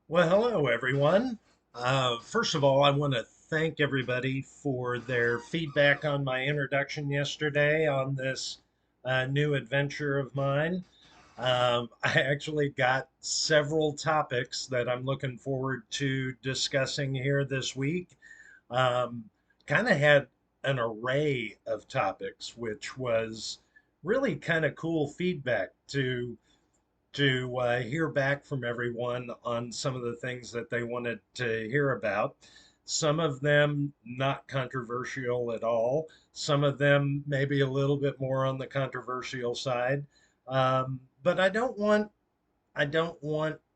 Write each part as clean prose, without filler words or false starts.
Well, hello, everyone. First of all, I want to thank everybody for their feedback on my introduction yesterday on this new adventure of mine. I actually got several topics that I'm looking forward to discussing here this week. Um, kind of had an array of topics, which was really kind of cool feedback to hear back from everyone on some of the things that they wanted to hear about. Some of them not controversial at all. Some of them maybe a little bit more on the controversial side. But I don't want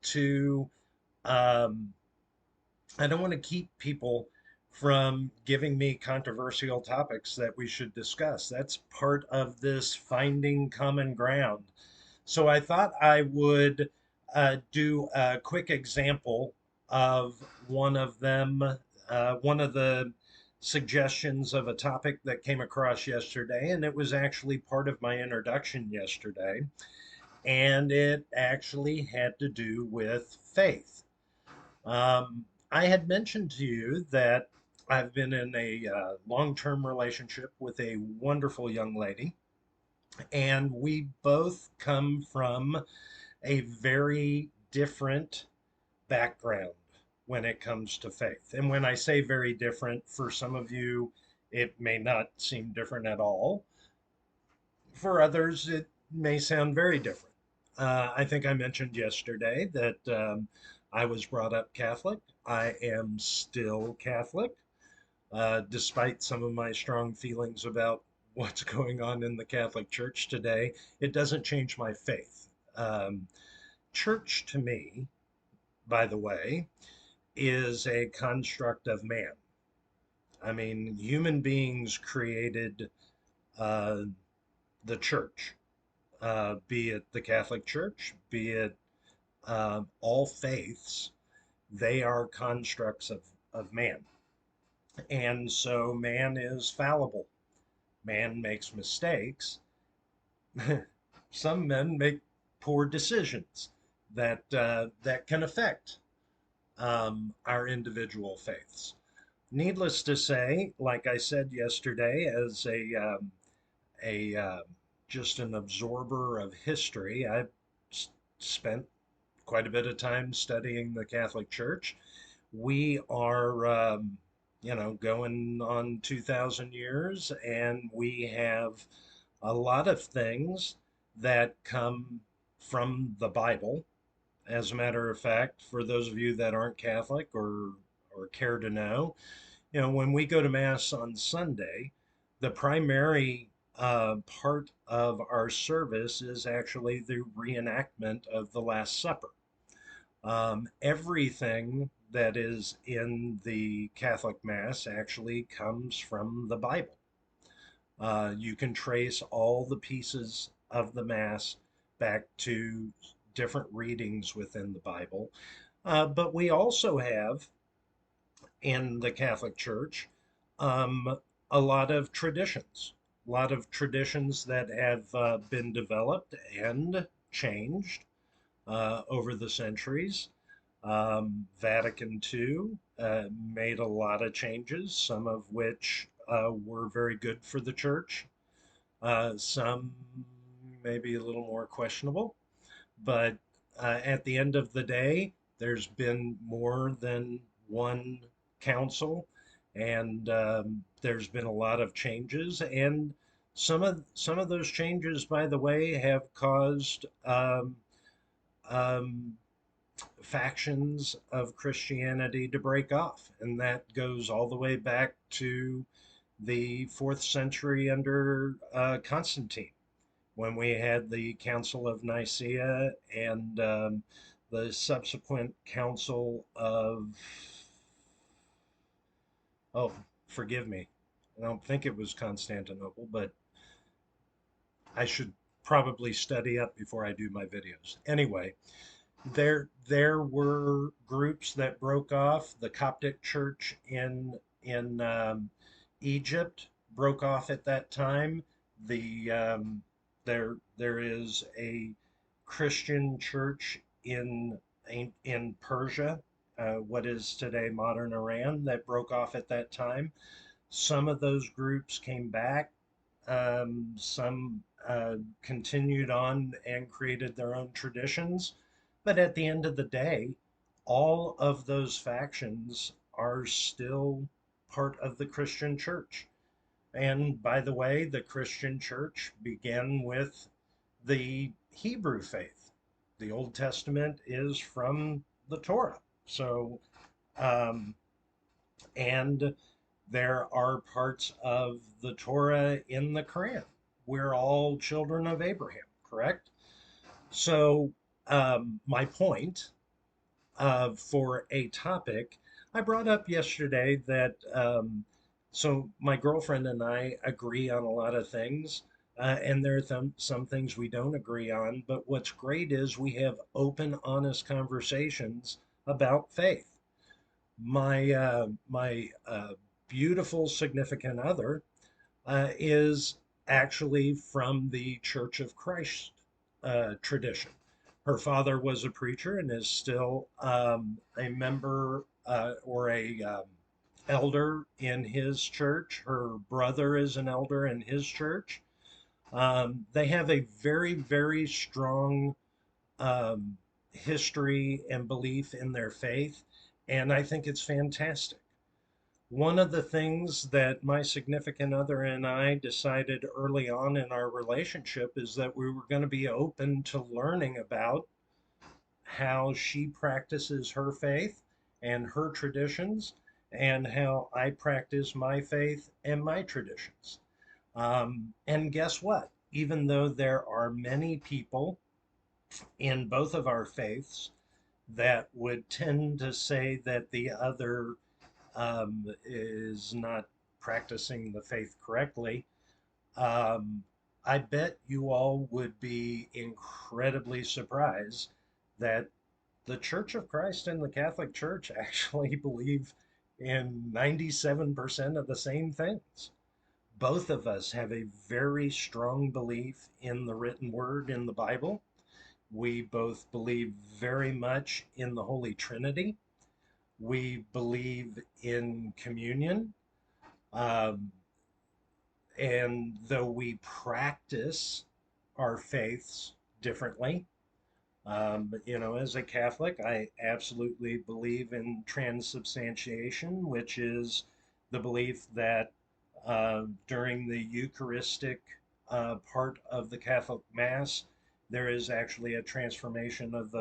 to um, I don't want to keep people from giving me controversial topics that we should discuss. That's part of this finding common ground. So I thought I would do a quick example of one of them, one of the suggestions of a topic that came across yesterday, and it was actually part of my introduction yesterday, and it actually had to do with faith. I had mentioned to you that I've been in a long-term relationship with a wonderful young lady, and we both come from a very different background when it comes to faith. And when I say very different, for some of you, it may not seem different at all. For others, it may sound very different. I think I mentioned yesterday that I was brought up Catholic. I am still Catholic, despite some of my strong feelings about what's going on in the Catholic Church today. It doesn't change my faith. Um, Church to me, by the way, is a construct of man. I mean, human beings created uh, the church, be it the Catholic Church, be it all faiths, they are constructs of man. And so man is fallible. Man makes mistakes. Some men make poor decisions that can affect our individual faiths. Needless to say, like I said yesterday, as a just an absorber of history, I've spent quite a bit of time studying the Catholic Church. We are, going on 2,000 years, and we have a lot of things that come from the Bible. As a matter of fact, for those of you that aren't Catholic or care to know, when we go to Mass on Sunday, the primary part of our service is actually the reenactment of the Last Supper. Everything that is in the Catholic Mass actually comes from the Bible. You can trace all the pieces of the Mass back to different readings within the Bible. But we also have in the Catholic Church a lot of traditions that have been developed and changed over the centuries. Vatican II made a lot of changes, some of which were very good for the church, some maybe a little more questionable. But at the end of the day, there's been more than one council, and there's been a lot of changes. And some of those changes, by the way, have caused um, factions of Christianity to break off, and that goes all the way back to the fourth century under Constantine, when we had the Council of Nicaea and the subsequent Council of, oh, forgive me, I don't think it was Constantinople, but I should probably study up before I do my videos. Anyway, there were groups that broke off. The Coptic Church in Egypt broke off at that time. The there is a Christian church in in Persia, what is today modern Iran, that broke off at that time. Some of those groups came back. Some continued on and created their own traditions. But at the end of the day, all of those factions are still part of the Christian church. And by the way, the Christian church began with the Hebrew faith. The Old Testament is from the Torah. So, um, and there are parts of the Torah in the Quran. We're all children of Abraham, correct? So, my point for a topic, I brought up yesterday that so my girlfriend and I agree on a lot of things, and there are some things we don't agree on. But what's great is we have open, honest conversations about faith. My beautiful significant other is actually from the Church of Christ tradition. Her father was a preacher and is still a member or a elder in his church. Her brother is an elder in his church. They have a very, very strong um, history and belief in their faith, and I think it's fantastic. One of the things that my significant other and I decided early on in our relationship is that we were going to be open to learning about how she practices her faith and her traditions, and how I practice my faith and my traditions. And guess what? Even though there are many people in both of our faiths that would tend to say that the other is not practicing the faith correctly, um, I bet you all would be incredibly surprised that the Church of Christ and the Catholic Church actually believe in 97% of the same things. Both of us have a very strong belief in the written word in the Bible. We both believe very much in the Holy Trinity. We believe in communion. Um, and though we practice our faiths differently, as a Catholic, I absolutely believe in transubstantiation, which is the belief that during the Eucharistic part of the Catholic Mass, there is actually a transformation of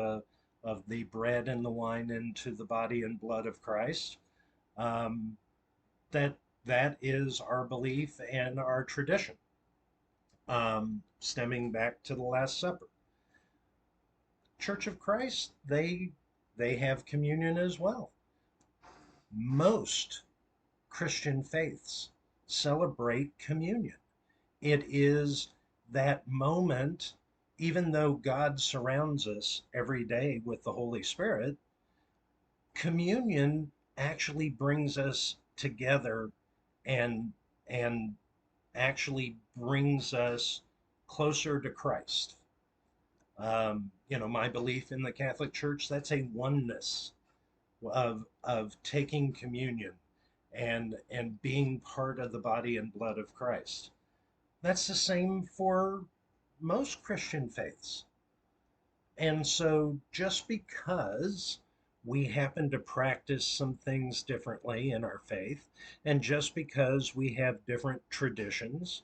the bread and the wine into the body and blood of Christ. Um, that that is our belief and our tradition, stemming back to the Last Supper. Church of Christ, they have communion as well. Most Christian faiths celebrate communion. It is that moment, even though God surrounds us every day with the Holy Spirit, communion actually brings us together and and actually brings us closer to Christ. My belief in the Catholic Church, that's a oneness of taking communion and being part of the body and blood of Christ. That's the same for most Christian faiths. And so just because we happen to practice some things differently in our faith, and just because we have different traditions,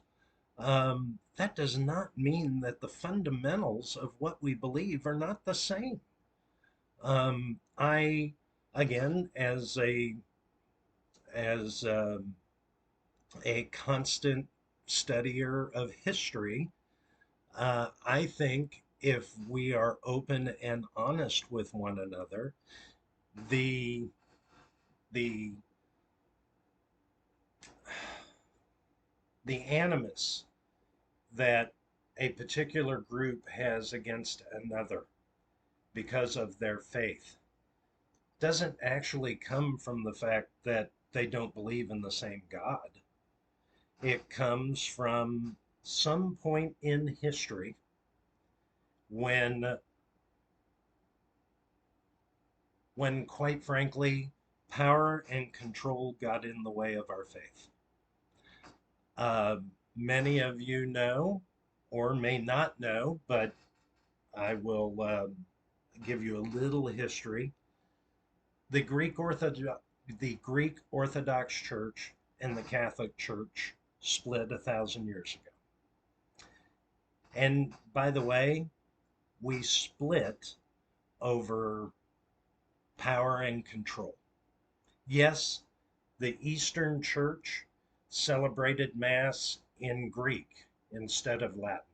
that does not mean that the fundamentals of what we believe are not the same. I, again, as a constant studier of history, I think if we are open and honest with one another, the the the animus that a particular group has against another because of their faith doesn't actually come from the fact that they don't believe in the same God. It comes from some point in history when when, quite frankly, power and control got in the way of our faith. Uh, Many of you know, or may not know, but I will give you a little history. The Greek Orthodox Church and the Catholic Church split 1,000 years ago. And by the way, we split over power and control. Yes, the Eastern Church celebrated Mass in Greek instead of Latin,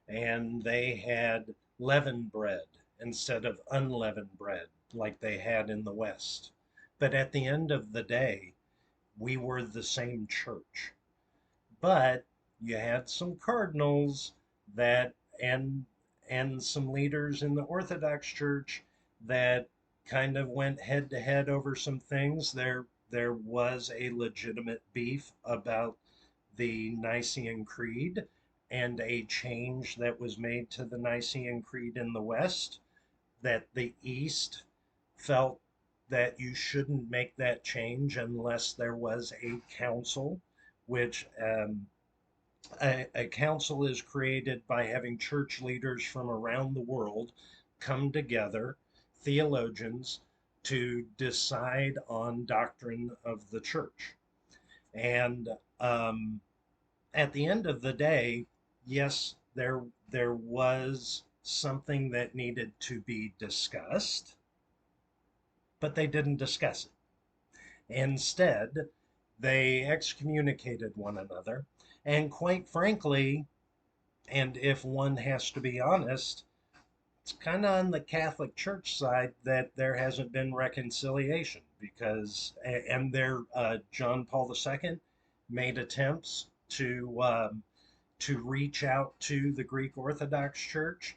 and they had leavened bread instead of unleavened bread like they had in the West. But at the end of the day, we were the same church. But you had some cardinals that and some leaders in the Orthodox Church that kind of went head to head over some things. There was a legitimate beef about the Nicene Creed and a change that was made to the Nicene Creed in the West that the East felt that you shouldn't make that change unless there was a council, which a council is created by having church leaders from around the world come together, theologians, to decide on doctrine of the church. And at the end of the day, yes, there was something that needed to be discussed, but they didn't discuss it. Instead, they excommunicated one another. And quite frankly, and if one has to be honest, it's kind of on the Catholic Church side that there hasn't been reconciliation because, and there, John Paul II made attempts to reach out to the Greek Orthodox Church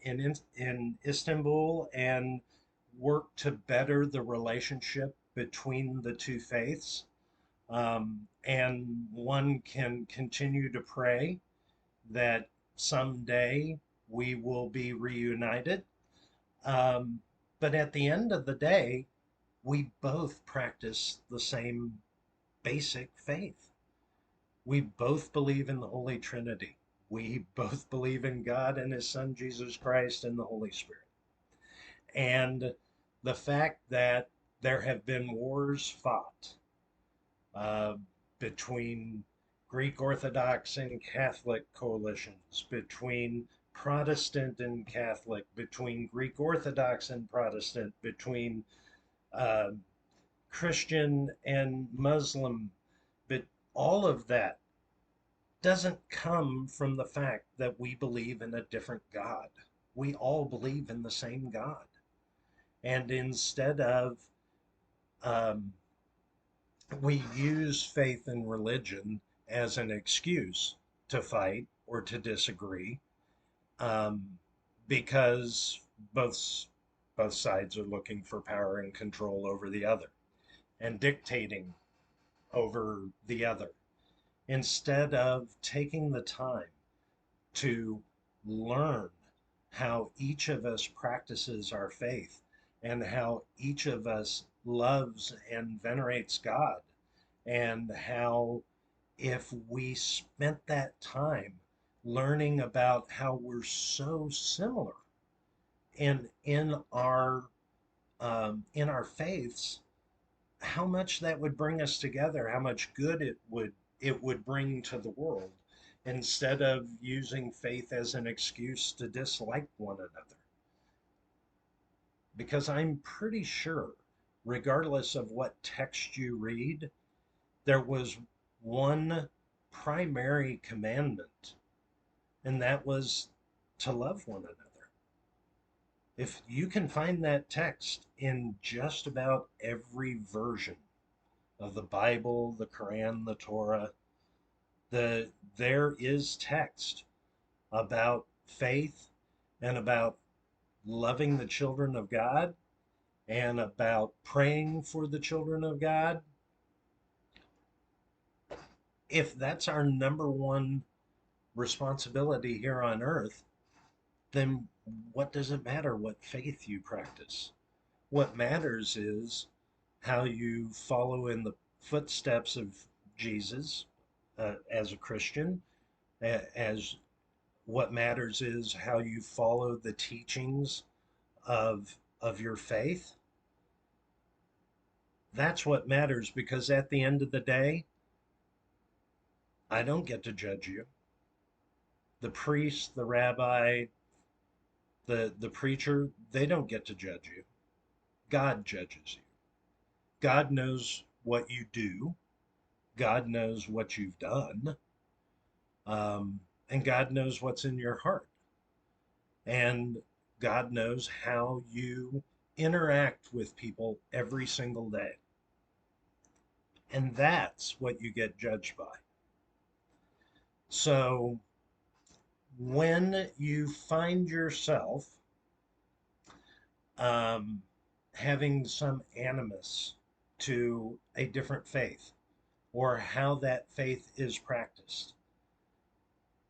in Istanbul and work to better the relationship between the two faiths. And one can continue to pray that someday we will be reunited. Um, but at the end of the day, we both practice the same basic faith. We both believe in the Holy Trinity. We both believe in God and His Son, Jesus Christ, and the Holy Spirit. And the fact that there have been wars fought uh, between Greek Orthodox and Catholic coalitions, between Protestant and Catholic, between Greek Orthodox and Protestant, between uh, Christian and Muslim, but all of that doesn't come from the fact that we believe in a different God. We all believe in the same God. And instead of um, we use faith and religion as an excuse to fight or to disagree um, because both both sides are looking for power and control over the other and dictating over the other instead of taking the time to learn how each of us practices our faith and how each of us loves and venerates God and how if we spent that time learning about how we're so similar in our faiths, how much that would bring us together, how much good it would bring to the world, instead of using faith as an excuse to dislike one another. Because I'm pretty sure, regardless of what text you read, there was one primary commandment, and that was to love one another. If you can find that text in just about every version of the Bible, the Quran, the Torah, there is text about faith and about loving the children of God and about praying for the children of God. If that's our number one responsibility here on earth, then what does it matter what faith you practice? What matters is how you follow in the footsteps of Jesus as a Christian, as what matters is how you follow the teachings of your faith. That's what matters, because at the end of the day, I don't get to judge you. The priest, the rabbi, the preacher, they don't get to judge you. God judges you. God knows what you do. God knows what you've done. And God knows what's in your heart. And God knows how you interact with people every single day. And that's what you get judged by. So when you find yourself um, having some animus to a different faith or how that faith is practiced,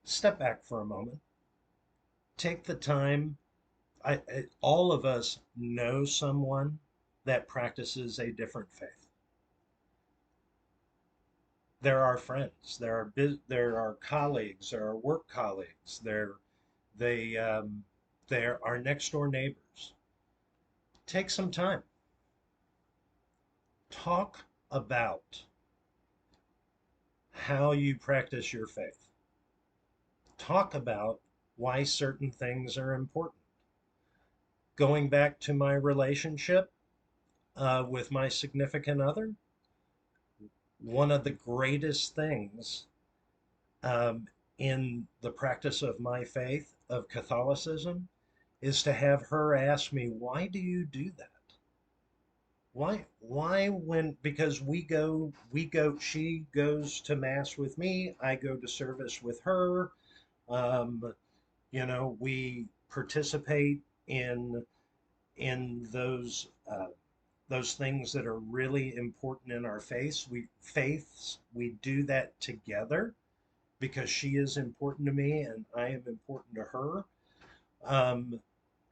step back for a moment. Take the time. All of us know someone that practices a different faith. There are friends, there are colleagues, there are work colleagues, they there are next door neighbors. Take some time. Talk about how you practice your faith. Talk about why certain things are important. Going back to my relationship with my significant other, one of the greatest things um, in the practice of my faith, of Catholicism, is to have her ask me, why do you do that? Why when, because she goes to mass with me, I go to service with her. Um, we participate in those things that are really important in our faiths. We do that together because she is important to me and I am important to her. Um,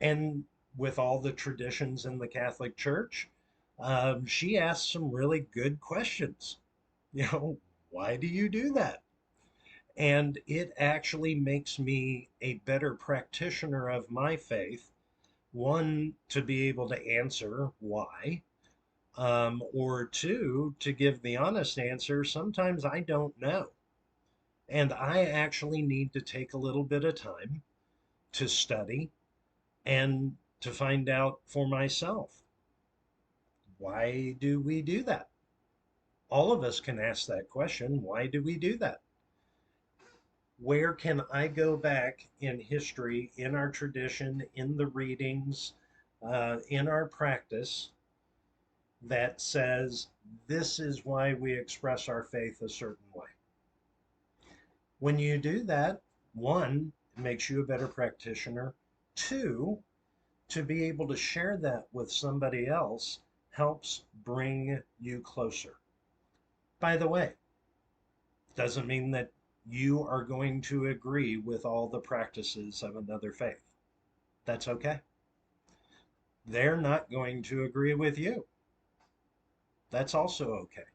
and with all the traditions in the Catholic Church, she asks some really good questions. You know, why do you do that? And it actually makes me a better practitioner of my faith. One, to be able to answer why, or two, to give the honest answer. Sometimes I don't know. And I actually need to take a little bit of time to study and to find out for myself. Why do we do that? All of us can ask that question. Why do we do that? Where can I go back in history, in our tradition, in the readings, in our practice that says this is why we express our faith a certain way? When you do that, one, it makes you a better practitioner. Two, to be able to share that with somebody else helps bring you closer. By the way, doesn't mean that you are going to agree with all the practices of another faith. That's okay. They're not going to agree with you. That's also okay.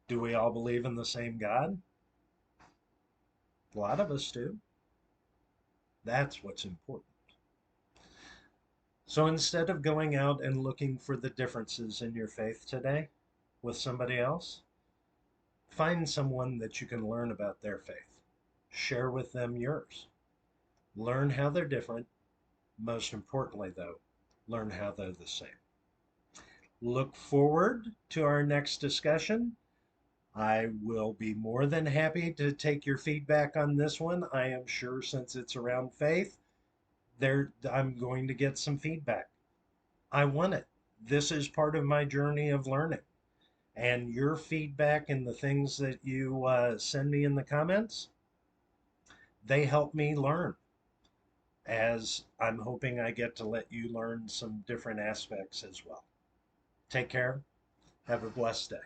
Do we all believe in the same God? A lot of us do. That's what's important. So instead of going out and looking for the differences in your faith today with somebody else, find someone that you can learn about their faith. Share with them yours. Learn how they're different. Most importantly, though, learn how they're the same. Look forward to our next discussion. I will be more than happy to take your feedback on this one. I am sure since it's around faith, I'm going to get some feedback. I want it. This is part of my journey of learning. And your feedback and the things that you send me in the comments, they help me learn, as I'm hoping I get to let you learn some different aspects as well. Take care. Have a blessed day.